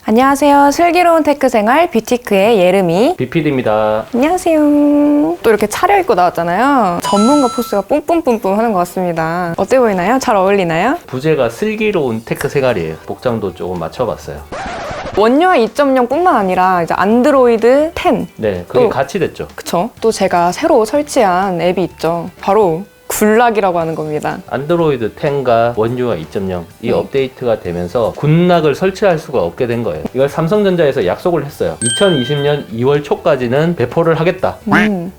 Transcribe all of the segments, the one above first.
안녕하세요. 슬기로운 테크생활 뷰티크의 예름이 비피디입니다. 안녕하세요. 또 이렇게 차려입고 나왔잖아요. 전문가 포스가 뿜뿜뿜뿜 하는 것 같습니다. 어때 보이나요? 잘 어울리나요? 부제가 슬기로운 테크 생활이에요. 복장도 조금 맞춰봤어요. 원유아 2.0 뿐만 아니라 이제 안드로이드 10. 네, 그게 또, 같이 됐죠. 그쵸? 또 제가 새로 설치한 앱이 있죠. 바로 굿락이라고 하는 겁니다. 안드로이드 10과 원유아 2.0 이 네. 업데이트가 되면서 굿락을 설치할 수가 없게 된 거예요. 이걸 삼성전자에서 약속을 했어요. 2020년 2월 초까지는 배포를 하겠다.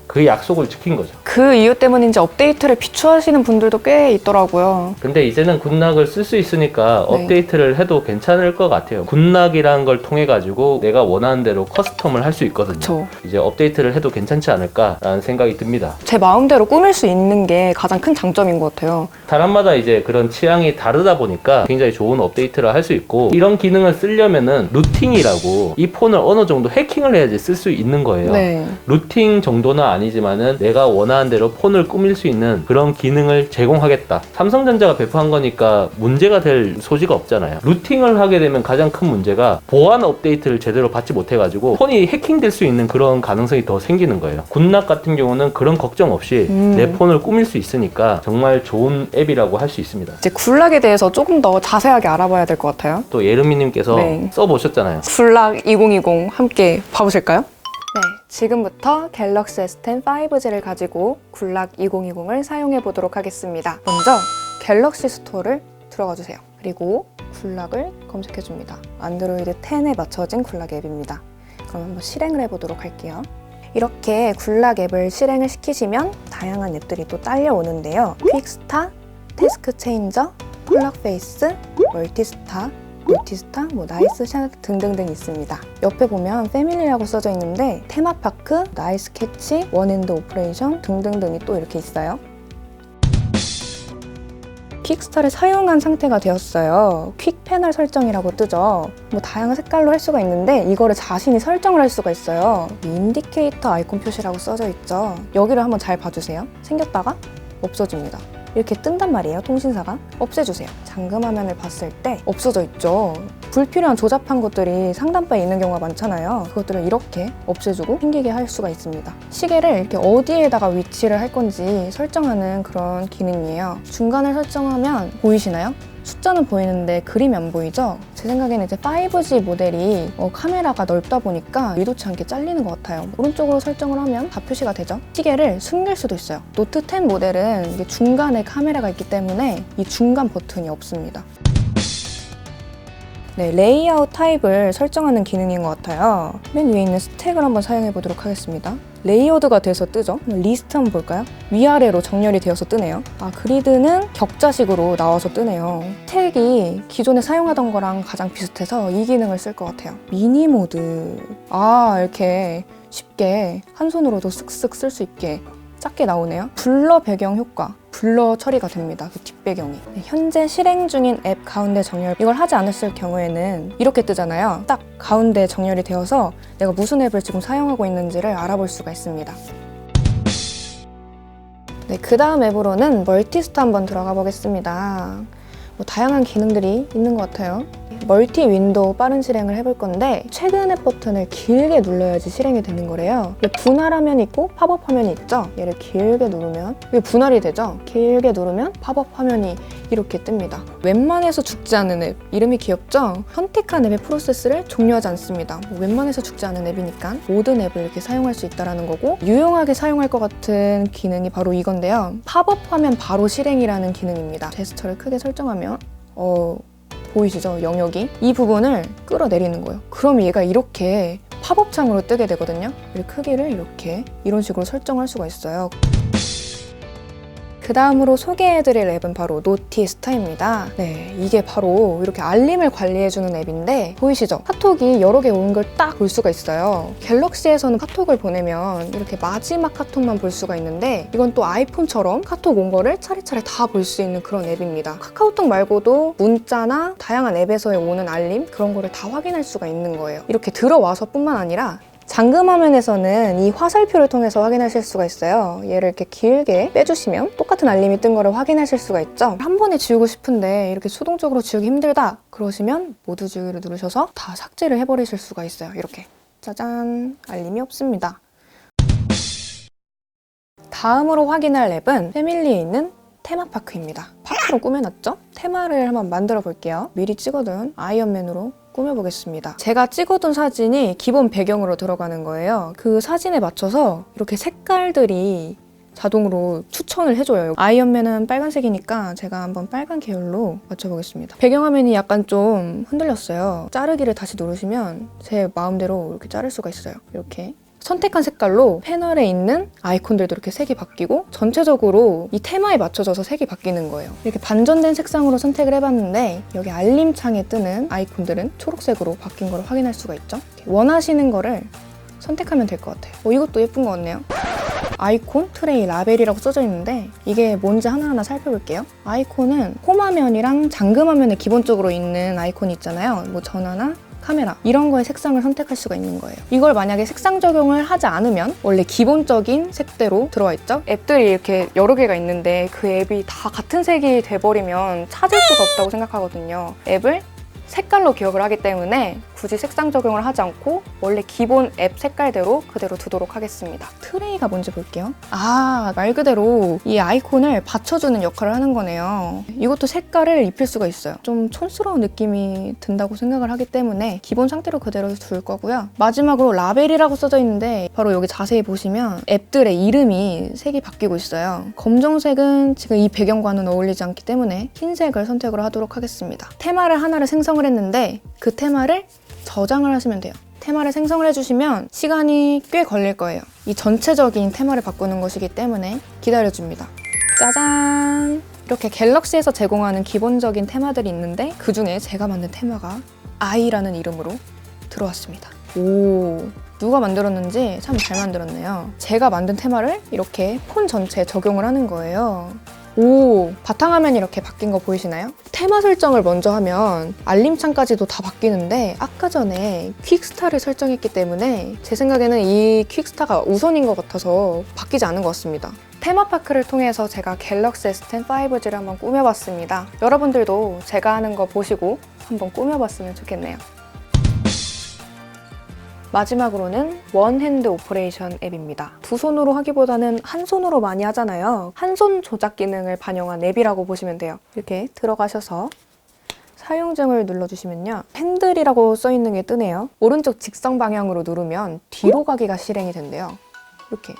그 약속을 지킨 거죠. 그 이유 때문인지 업데이트를 비추하시는 분들도 꽤 있더라고요. 근데 이제는 굿락을 쓸 수 있으니까 네. 업데이트를 해도 괜찮을 것 같아요. 굿락이라는 걸 통해 가지고 내가 원하는 대로 커스텀을 할 수 있거든요. 그쵸. 이제 업데이트를 해도 괜찮지 않을까라는 생각이 듭니다. 제 마음대로 꾸밀 수 있는 게 가장 큰 장점인 것 같아요. 사람마다 이제 그런 취향이 다르다 보니까 굉장히 좋은 업데이트를 할 수 있고, 이런 기능을 쓰려면은 루팅이라고 이 폰을 어느 정도 해킹을 해야지 쓸 수 있는 거예요. 네. 루팅 정도는 아니지만은 내가 원하는 대로 폰을 꾸밀 수 있는 그런 기능을 제공하겠다. 삼성전자가 배포한 거니까 문제가 될 소지가 없잖아요. 루팅을 하게 되면 가장 큰 문제가 보안 업데이트를 제대로 받지 못해가지고 폰이 해킹될 수 있는 그런 가능성이 더 생기는 거예요. 굿락 같은 경우는 그런 걱정 없이 내 폰을 꾸밀 수 있으니까 정말 좋은 앱이라고 할 수 있습니다. 이제 굿락에 대해서 조금 더 자세하게 알아봐야 될 것 같아요. 또 예르미님께서 네. 써보셨잖아요. 굿락 2020 함께 봐보실까요? 네, 지금부터 갤럭시 S10 5G를 가지고 굿락 2020을 사용해 보도록 하겠습니다. 먼저 갤럭시 스토어를 들어가 주세요. 그리고 굿락을 검색해 줍니다. 안드로이드 10에 맞춰진 굿락 앱입니다. 그럼 한번 실행을 해보도록 할게요. 이렇게 굿락 앱을 실행을 시키시면 다양한 앱들이 또 딸려오는데요. 퀵스타, 태스크 체인저, 콜락 페이스, 멀티스타, 나이스 샷 등등등 있습니다. 옆에 보면 패밀리라고 써져 있는데 테마파크, 나이스 캐치, 원핸드 오퍼레이션 등등등이 또 이렇게 있어요. 퀵스타를 사용한 상태가 되었어요. 퀵 패널 설정이라고 뜨죠. 뭐 다양한 색깔로 할 수가 있는데 이거를 자신이 설정을 할 수가 있어요. 인디케이터 아이콘 표시라고 써져 있죠. 여기를 한번 잘 봐주세요. 생겼다가 없어집니다. 이렇게 뜬단 말이에요. 통신사가 없애주세요. 잠금 화면을 봤을 때 없어져 있죠. 불필요한 조잡한 것들이 상단바에 있는 경우가 많잖아요. 그것들을 이렇게 없애주고 생기게 할 수가 있습니다. 시계를 이렇게 어디에다가 위치를 할 건지 설정하는 그런 기능이에요. 중간을 설정하면 보이시나요? 숫자는 보이는데 그림이 안 보이죠? 제 생각에는 이제 5G 모델이 카메라가 넓다 보니까 의도치 않게 잘리는 것 같아요. 오른쪽으로 설정을 하면 다 표시가 되죠? 시계를 숨길 수도 있어요. 노트 10 모델은 이게 중간에 카메라가 있기 때문에 이 중간 버튼이 없습니다. 네, 레이아웃 타입을 설정하는 기능인 것 같아요. 맨 위에 있는 스택을 한번 사용해 보도록 하겠습니다. 레이어드가 돼서 뜨죠? 리스트 한번 볼까요? 위아래로 정렬이 되어서 뜨네요. 그리드는 격자식으로 나와서 뜨네요. 스택이 기존에 사용하던 거랑 가장 비슷해서 이 기능을 쓸 것 같아요. 미니 모드. 이렇게 쉽게 한 손으로도 쓱쓱 쓸 수 있게 작게 나오네요. 블러 배경 효과, 블러 처리가 됩니다. 그 뒷배경이. 현재 실행 중인 앱 가운데 정렬, 이걸 하지 않았을 경우에는 이렇게 뜨잖아요. 딱 가운데 정렬이 되어서 내가 무슨 앱을 지금 사용하고 있는지를 알아볼 수가 있습니다. 네, 그 다음 앱으로는 멀티스타 한번 들어가 보겠습니다. 다양한 기능들이 있는 것 같아요. 멀티 윈도우 빠른 실행을 해볼 건데 최근 앱 버튼을 길게 눌러야지 실행이 되는 거래요. 분할 화면이 있고 팝업 화면이 있죠. 얘를 길게 누르면 이게 분할이 되죠. 길게 누르면 팝업 화면이 이렇게 뜹니다. 웬만해서 죽지 않는 앱, 이름이 귀엽죠? 선택한 앱의 프로세스를 종료하지 않습니다. 웬만해서 죽지 않은 앱이니까 모든 앱을 이렇게 사용할 수 있다는 거고, 유용하게 사용할 것 같은 기능이 바로 이건데요. 팝업 화면 바로 실행이라는 기능입니다. 제스처를 크게 설정하면 보이시죠? 영역이. 이 부분을 끌어내리는 거예요. 그럼 얘가 이렇게 팝업 창으로 뜨게 되거든요. 이 크기를 이렇게 이런 식으로 설정할 수가 있어요. 그 다음으로 소개해드릴 앱은 바로 노티스타입니다. 네, 이게 바로 이렇게 알림을 관리해주는 앱인데 보이시죠? 카톡이 여러 개 온 걸 딱 볼 수가 있어요. 갤럭시에서는 카톡을 보내면 이렇게 마지막 카톡만 볼 수가 있는데 이건 또 아이폰처럼 카톡 온 거를 차례차례 다 볼 수 있는 그런 앱입니다. 카카오톡 말고도 문자나 다양한 앱에서의 오는 알림 그런 거를 다 확인할 수가 있는 거예요. 이렇게 들어와서 뿐만 아니라 잠금 화면에서는 이 화살표를 통해서 확인하실 수가 있어요. 얘를 이렇게 길게 빼주시면 똑같은 알림이 뜬 거를 확인하실 수가 있죠. 한 번에 지우고 싶은데 이렇게 수동적으로 지우기 힘들다 그러시면 모두 지우기를 누르셔서 다 삭제를 해버리실 수가 있어요. 이렇게 짜잔, 알림이 없습니다. 다음으로 확인할 앱은 패밀리에 있는 테마파크입니다. 파크로 꾸며놨죠? 테마를 한번 만들어 볼게요. 미리 찍어둔 아이언맨으로 꾸며보겠습니다. 제가 찍어둔 사진이 기본 배경으로 들어가는 거예요. 그 사진에 맞춰서 이렇게 색깔들이 자동으로 추천을 해줘요. 아이언맨은 빨간색이니까 제가 한번 빨간 계열로 맞춰보겠습니다. 배경화면이 약간 좀 흔들렸어요. 자르기를 다시 누르시면 제 마음대로 이렇게 자를 수가 있어요. 이렇게. 선택한 색깔로 패널에 있는 아이콘들도 이렇게 색이 바뀌고 전체적으로 이 테마에 맞춰져서 색이 바뀌는 거예요. 이렇게 반전된 색상으로 선택을 해봤는데 여기 알림창에 뜨는 아이콘들은 초록색으로 바뀐 걸 확인할 수가 있죠. 원하시는 거를 선택하면 될 것 같아요. 이것도 예쁜 것 같네요. 아이콘, 트레이, 라벨이라고 써져 있는데 이게 뭔지 하나하나 살펴볼게요. 아이콘은 홈화면이랑 잠금화면에 기본적으로 있는 아이콘이 있잖아요. 뭐 전화나 카메라 이런 거에 색상을 선택할 수가 있는 거예요. 이걸 만약에 색상 적용을 하지 않으면 원래 기본적인 색대로 들어와 있죠. 앱들이 이렇게 여러 개가 있는데 그 앱이 다 같은 색이 돼버리면 찾을 수가 없다고 생각하거든요. 앱을 색깔로 기억을 하기 때문에 굳이 색상 적용을 하지 않고 원래 기본 앱 색깔대로 그대로 두도록 하겠습니다. 트레이가 뭔지 볼게요. 말 그대로 이 아이콘을 받쳐주는 역할을 하는 거네요. 이것도 색깔을 입힐 수가 있어요. 좀 촌스러운 느낌이 든다고 생각을 하기 때문에 기본 상태로 그대로 둘 거고요. 마지막으로 라벨이라고 써져 있는데 바로 여기 자세히 보시면 앱들의 이름이 색이 바뀌고 있어요. 검정색은 지금 이 배경과는 어울리지 않기 때문에 흰색을 선택을 하도록 하겠습니다. 테마를 하나를 생성을 했는데 그 테마를 저장을 하시면 돼요. 테마를 생성을 해주시면 시간이 꽤 걸릴 거예요. 이 전체적인 테마를 바꾸는 것이기 때문에 기다려줍니다. 짜잔! 이렇게 갤럭시에서 제공하는 기본적인 테마들이 있는데 그 중에 제가 만든 테마가 아이라는 이름으로 들어왔습니다. 누가 만들었는지 참 잘 만들었네요. 제가 만든 테마를 이렇게 폰 전체에 적용을 하는 거예요. 바탕화면이 이렇게 바뀐 거 보이시나요? 테마 설정을 먼저 하면 알림창까지도 다 바뀌는데 아까 전에 퀵스타를 설정했기 때문에 제 생각에는 이 퀵스타가 우선인 것 같아서 바뀌지 않은 것 같습니다. 테마파크를 통해서 제가 갤럭시 S10 5G를 한번 꾸며봤습니다. 여러분들도 제가 하는 거 보시고 한번 꾸며봤으면 좋겠네요. 마지막으로는 원핸드 오퍼레이션 앱입니다. 두 손으로 하기보다는 한 손으로 많이 하잖아요. 한 손 조작 기능을 반영한 앱이라고 보시면 돼요. 이렇게 들어가셔서 사용증을 눌러주시면요. 핸들이라고 써있는 게 뜨네요. 오른쪽 직선 방향으로 누르면 뒤로 가기가 실행이 된대요. 이렇게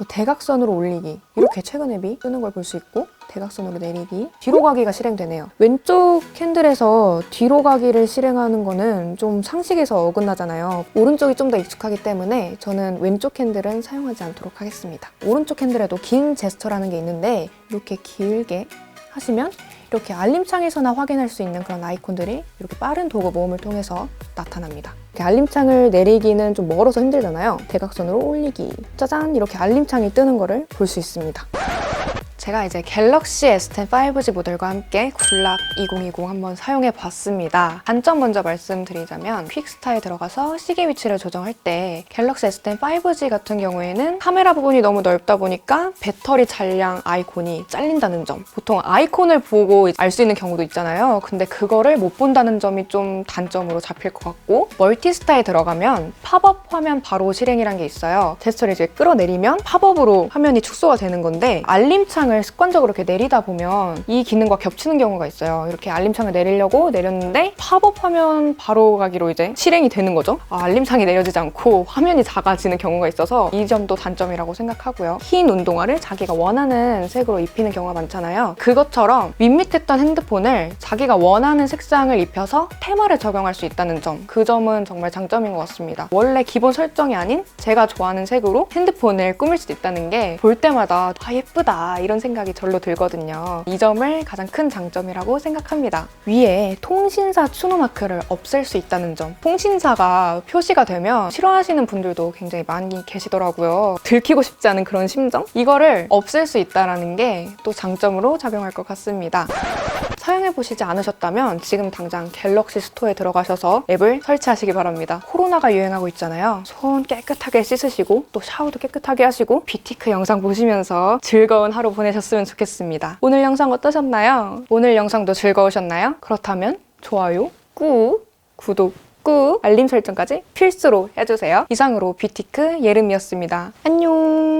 대각선으로 올리기 이렇게 최근 앱이 뜨는 걸 볼 수 있고 대각선으로 내리기, 뒤로 가기가 실행되네요. 왼쪽 핸들에서 뒤로 가기를 실행하는 거는 좀 상식에서 어긋나잖아요. 오른쪽이 좀 더 익숙하기 때문에 저는 왼쪽 핸들은 사용하지 않도록 하겠습니다. 오른쪽 핸들에도 긴 제스처라는 게 있는데 이렇게 길게 하시면 이렇게 알림창에서나 확인할 수 있는 그런 아이콘들이 이렇게 빠른 도구 모음을 통해서 나타납니다. 이렇게 알림창을 내리기는 좀 멀어서 힘들잖아요. 대각선으로 올리기, 짜잔! 이렇게 알림창이 뜨는 거를 볼 수 있습니다. 제가 이제 갤럭시 S10 5G 모델과 함께 굴락 2020 한번 사용해 봤습니다. 단점 먼저 말씀드리자면 퀵스타에 들어가서 시계 위치를 조정할 때 갤럭시 S10 5G 같은 경우에는 카메라 부분이 너무 넓다 보니까 배터리 잔량 아이콘이 잘린다는 점. 보통 아이콘을 보고 알 수 있는 경우도 있잖아요. 근데 그거를 못 본다는 점이 좀 단점으로 잡힐 것 같고 멀티스타에 들어가면 팝업 화면 바로 실행이란 게 있어요. 제스처를 이제 끌어내리면 팝업으로 화면이 축소가 되는 건데 알림창 습관적으로 이렇게 내리다 보면 이 기능과 겹치는 경우가 있어요. 이렇게 알림창을 내리려고 내렸는데 팝업 화면 바로 가기로 이제 실행이 되는 거죠. 알림창이 내려지지 않고 화면이 작아지는 경우가 있어서 이 점도 단점이라고 생각하고요. 흰 운동화를 자기가 원하는 색으로 입히는 경우가 많잖아요. 그것처럼 밋밋했던 핸드폰을 자기가 원하는 색상을 입혀서 테마를 적용할 수 있다는 점, 그 점은 정말 장점인 것 같습니다. 원래 기본 설정이 아닌 제가 좋아하는 색으로 핸드폰을 꾸밀 수 있다는 게 볼 때마다 예쁘다 이런 생각이 절로 들거든요. 이 점을 가장 큰 장점이라고 생각합니다. 위에 통신사 추노마크를 없앨 수 있다는 점. 통신사가 표시가 되면 싫어하시는 분들도 굉장히 많이 계시더라고요. 들키고 싶지 않은 그런 심정? 이거를 없앨 수 있다는 게 또 장점으로 작용할 것 같습니다. 사용해보시지 않으셨다면 지금 당장 갤럭시 스토어에 들어가셔서 앱을 설치하시기 바랍니다. 코로나가 유행하고 있잖아요. 손 깨끗하게 씻으시고 또 샤워도 깨끗하게 하시고 뷰티크 영상 보시면서 즐거운 하루 보내셨으면 좋겠습니다. 오늘 영상 어떠셨나요? 오늘 영상도 즐거우셨나요? 그렇다면 좋아요 꾹, 구독 꾹, 알림 설정까지 필수로 해주세요. 이상으로 뷰티크 예름이었습니다. 안녕.